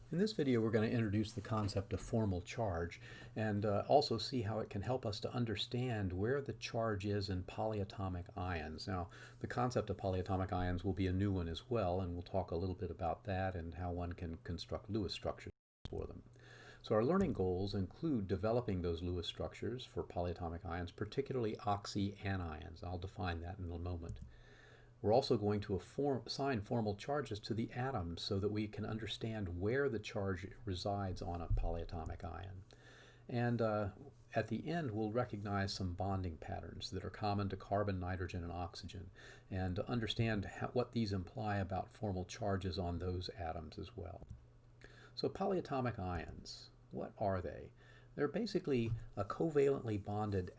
In this video, we're going to introduce the concept of formal charge and also see how it can help us to understand where the charge is in polyatomic ions. Now, the concept of polyatomic ions will be a new one as well, and we'll talk a little bit about that and how one can construct Lewis structures for them. So our learning goals include developing those Lewis structures for polyatomic ions, particularly oxyanions. I'll define that in a moment. We're also going to assign formal charges to the atoms so that we can understand where the charge resides on a polyatomic ion. And at the end, we'll recognize some bonding patterns that are common to carbon, nitrogen, and oxygen, and understand what these imply about formal charges on those atoms as well. So polyatomic ions, what are they? They're basically a covalently bonded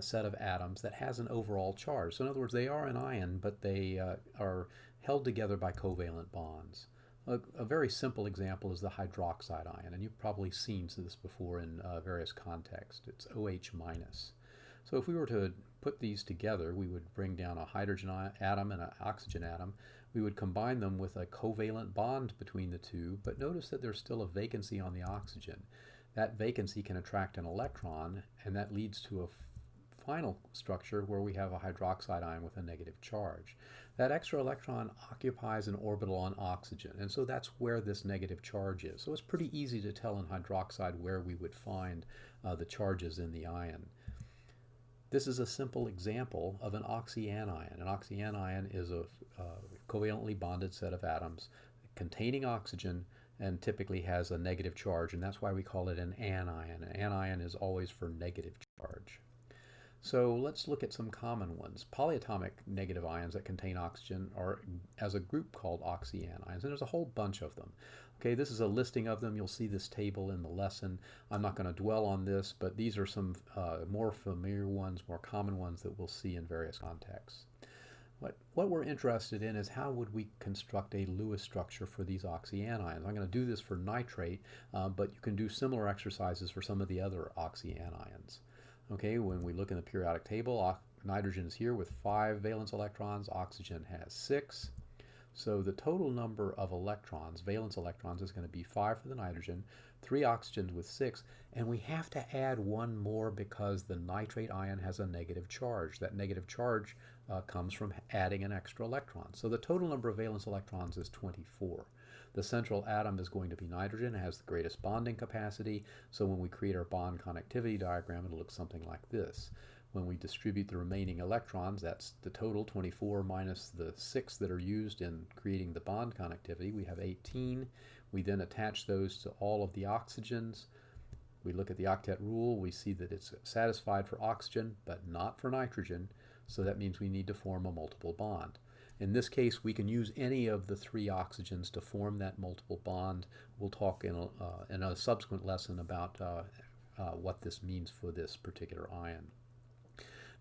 set of atoms that has an overall charge. So in other words, they are an ion, but they are held together by covalent bonds. A very simple example is the hydroxide ion, and you've probably seen this before in various contexts. It's OH minus. So if we were to put these together, we would bring down a hydrogen atom and an oxygen atom. We would combine them with a covalent bond between the two, but notice that there's still a vacancy on the oxygen. That vacancy can attract an electron, and that leads to a final structure where we have a hydroxide ion with a negative charge. That extra electron occupies an orbital on oxygen, and so that's where this negative charge is. So it's pretty easy to tell in hydroxide where we would find the charges in the ion. This is a simple example of an oxyanion. An oxyanion is a covalently bonded set of atoms containing oxygen and typically has a negative charge, and that's why we call it an anion. An anion is always for negative charge. So let's look at some common ones. Polyatomic negative ions that contain oxygen are as a group called oxyanions, and there's a whole bunch of them. Okay, this is a listing of them. You'll see this table in the lesson. I'm not going to dwell on this, but these are some more familiar ones, more common ones that we'll see in various contexts. What we're interested in is how would we construct a Lewis structure for these oxyanions. I'm going to do this for nitrate, but you can do similar exercises for some of the other oxyanions. Okay, when we look in the periodic table, nitrogen is here with 5 valence electrons, oxygen has 6. So the total number of electrons, valence electrons, is going to be 5 for the nitrogen, 3 oxygens with 6, and we have to add one more because the nitrate ion has a negative charge. That negative charge comes from adding an extra electron. So the total number of valence electrons is 24. The central atom is going to be nitrogen. It has the greatest bonding capacity. So when we create our bond connectivity diagram, it'll look something like this. When we distribute the remaining electrons, that's the total 24 minus the 6 that are used in creating the bond connectivity. We have 18. We then attach those to all of the oxygens. We look at the octet rule. We see that it's satisfied for oxygen, but not for nitrogen. So that means we need to form a multiple bond. In this case, we can use any of the 3 oxygens to form that multiple bond. We'll talk in a subsequent lesson about what this means for this particular ion.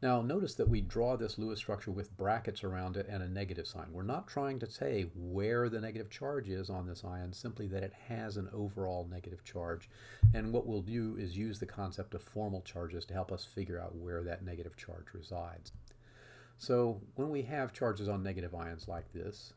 Now notice that we draw this Lewis structure with brackets around it and a negative sign. We're not trying to say where the negative charge is on this ion, simply that it has an overall negative charge. And what we'll do is use the concept of formal charges to help us figure out where that negative charge resides. So when we have charges on negative ions like this,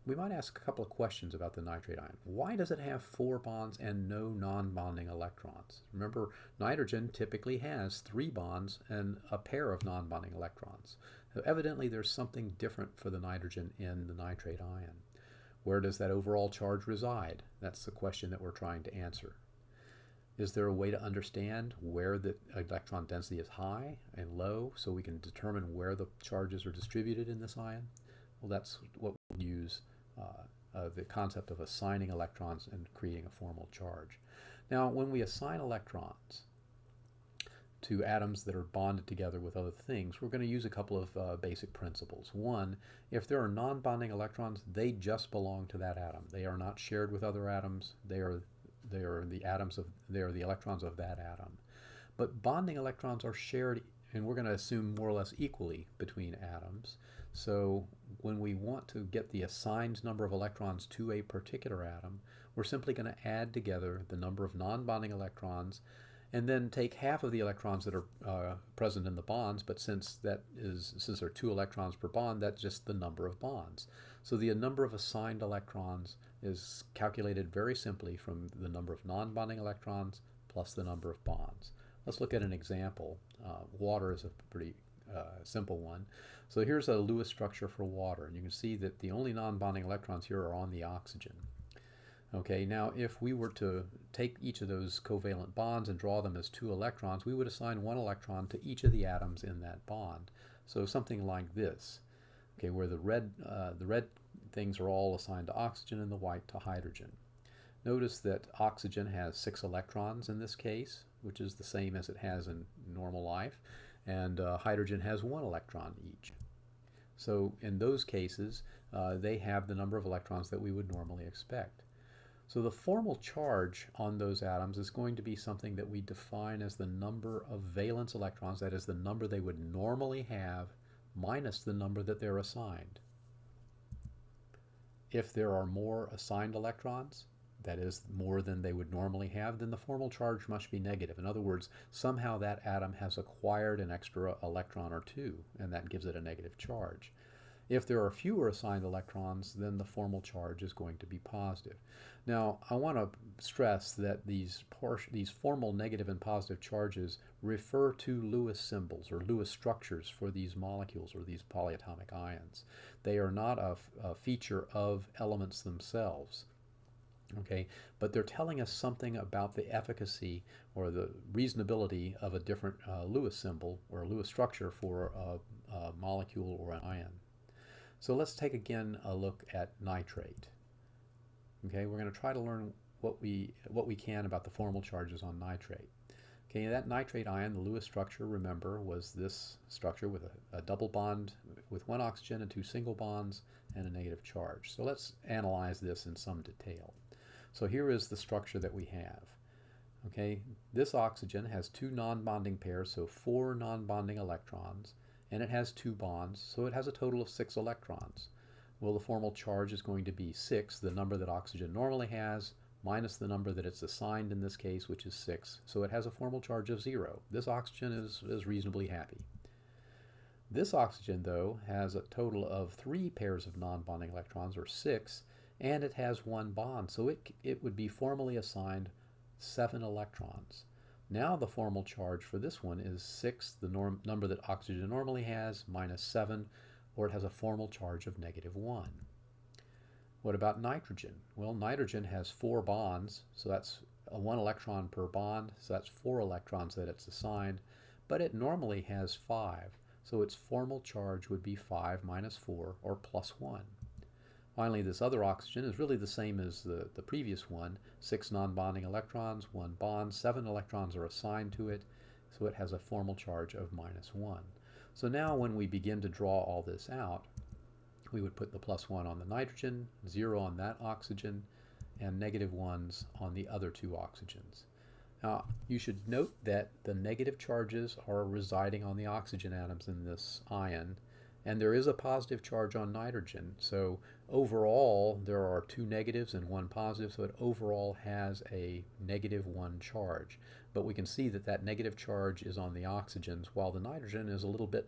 we might ask a couple of questions about the nitrate ion. Why does it have 4 bonds and no non-bonding electrons? Remember, nitrogen typically has 3 bonds and a pair of non-bonding electrons. So evidently there's something different for the nitrogen in the nitrate ion. Where does that overall charge reside? That's the question that we're trying to answer. Is there a way to understand where the electron density is high and low so we can determine where the charges are distributed in this ion? Well, that's what we'll use the concept of assigning electrons and creating a formal charge. Now, when we assign electrons to atoms that are bonded together with other things, we're going to use a couple of basic principles. One, if there are non-bonding electrons, they just belong to that atom. They are not shared with other atoms. They are the electrons of that atom. But bonding electrons are shared, and we're going to assume more or less equally between atoms. So when we want to get the assigned number of electrons to a particular atom, we're simply going to add together the number of non-bonding electrons and then take half of the electrons that are present in the bonds, but since there are 2 electrons per bond, that's just the number of bonds. So the number of assigned electrons is calculated very simply from the number of non-bonding electrons plus the number of bonds. Let's look at an example. Water is a pretty simple one. So here's a Lewis structure for water, and you can see that the only non-bonding electrons here are on the oxygen. Okay, now if we were to take each of those covalent bonds and draw them as 2 electrons, we would assign 1 electron to each of the atoms in that bond. So something like this, okay, where the red things are all assigned to oxygen and the white to hydrogen. Notice that oxygen has 6 electrons in this case, which is the same as it has in normal life, and hydrogen has 1 electron each. So in those cases, they have the number of electrons that we would normally expect. So the formal charge on those atoms is going to be something that we define as the number of valence electrons, that is the number they would normally have minus the number that they're assigned. If there are more assigned electrons, that is more than they would normally have, then the formal charge must be negative. In other words, somehow that atom has acquired an extra electron or 2, and that gives it a negative charge. If there are fewer assigned electrons, then the formal charge is going to be positive. Now, I want to stress that these formal negative and positive charges refer to Lewis symbols or Lewis structures for these molecules or these polyatomic ions. They are not a feature of elements themselves. Okay, but they're telling us something about the efficacy or the reasonability of a different Lewis symbol or Lewis structure for a molecule or an ion. So let's take again a look at nitrate. Okay, we're going to try to learn what we can about the formal charges on nitrate. Okay, that nitrate ion, the Lewis structure, remember, was this structure with a double bond with 1 oxygen and 2 single bonds and a negative charge. So let's analyze this in some detail. So here is the structure that we have. Okay, this oxygen has 2 non-bonding pairs, so 4 non-bonding electrons, and it has 2 bonds, so it has a total of 6 electrons. Well, the formal charge is going to be 6, the number that oxygen normally has, minus the number that it's assigned in this case, which is 6, so it has a formal charge of 0. This oxygen is reasonably happy. This oxygen, though, has a total of 3 pairs of non-bonding electrons, or 6, and it has 1 bond, so it would be formally assigned 7 electrons. Now the formal charge for this one is 6, the number that oxygen normally has, minus 7, or it has a formal charge of -1. What about nitrogen? Well, nitrogen has 4 bonds, so that's 1 electron per bond, so that's 4 electrons that it's assigned, but it normally has 5, so its formal charge would be 5 minus 4, or +1. Finally, this other oxygen is really the same as the previous one. 6 non-bonding electrons, 1 bond, 7 electrons are assigned to it, so it has a formal charge of -1. So now when we begin to draw all this out, we would put the +1 on the nitrogen, 0 on that oxygen, and -1s on the other 2 oxygens. Now, you should note that the negative charges are residing on the oxygen atoms in this ion, and there is a positive charge on nitrogen. So overall, there are 2 negatives and 1 positive, so it overall has a -1 charge. But we can see that that negative charge is on the oxygens, while the nitrogen is a little bit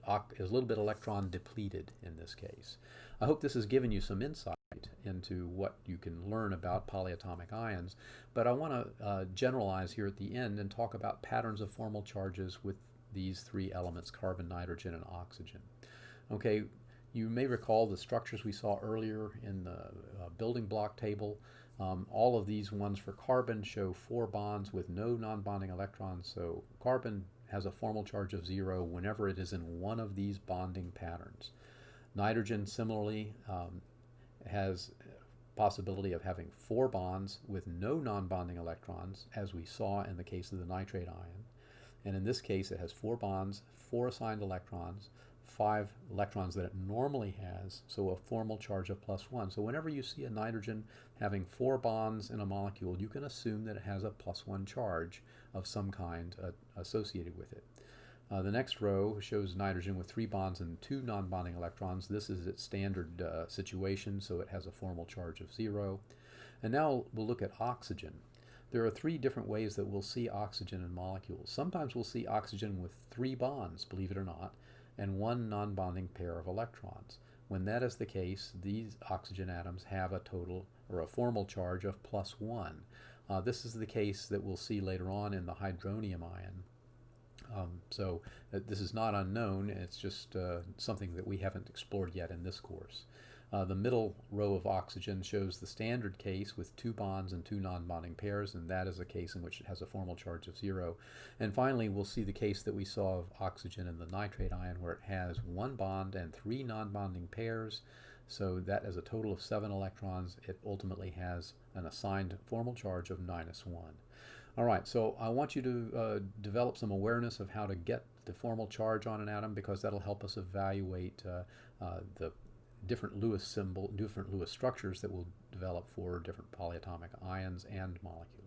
electron depleted in this case. I hope this has given you some insight into what you can learn about polyatomic ions, but I want to generalize here at the end and talk about patterns of formal charges with these 3 elements, carbon, nitrogen, and oxygen. Okay, you may recall the structures we saw earlier in the building block table. All of these ones for carbon show 4 bonds with no non-bonding electrons, so carbon has a formal charge of 0 whenever it is in one of these bonding patterns. Nitrogen similarly has possibility of having 4 bonds with no non-bonding electrons, as we saw in the case of the nitrate ion. And in this case, it has 4 bonds, 4 assigned electrons, 5 electrons that it normally has, so a formal charge of +1. So whenever you see a nitrogen having 4 bonds in a molecule, you can assume that it has a +1 charge of some kind associated with it. The next row shows nitrogen with 3 bonds and 2 non-bonding electrons. This is its standard situation, so it has a formal charge of 0. And now we'll look at oxygen. There are 3 different ways that we'll see oxygen in molecules. Sometimes we'll see oxygen with 3 bonds, believe it or not, and 1 non-bonding pair of electrons. When that is the case, these oxygen atoms have a total or a formal charge of +1. This is the case that we'll see later on in the hydronium ion. This is not unknown, it's just something that we haven't explored yet in this course. The middle row of oxygen shows the standard case with 2 bonds and 2 non-bonding pairs, and that is a case in which it has a formal charge of 0. And finally, we'll see the case that we saw of oxygen in the nitrate ion, where it has 1 bond and 3 non-bonding pairs. So that as a total of 7 electrons, it ultimately has an assigned formal charge of -1. All right, so I want you to develop some awareness of how to get the formal charge on an atom, because that'll help us evaluate the different Lewis structures that we'll develop for different polyatomic ions and molecules.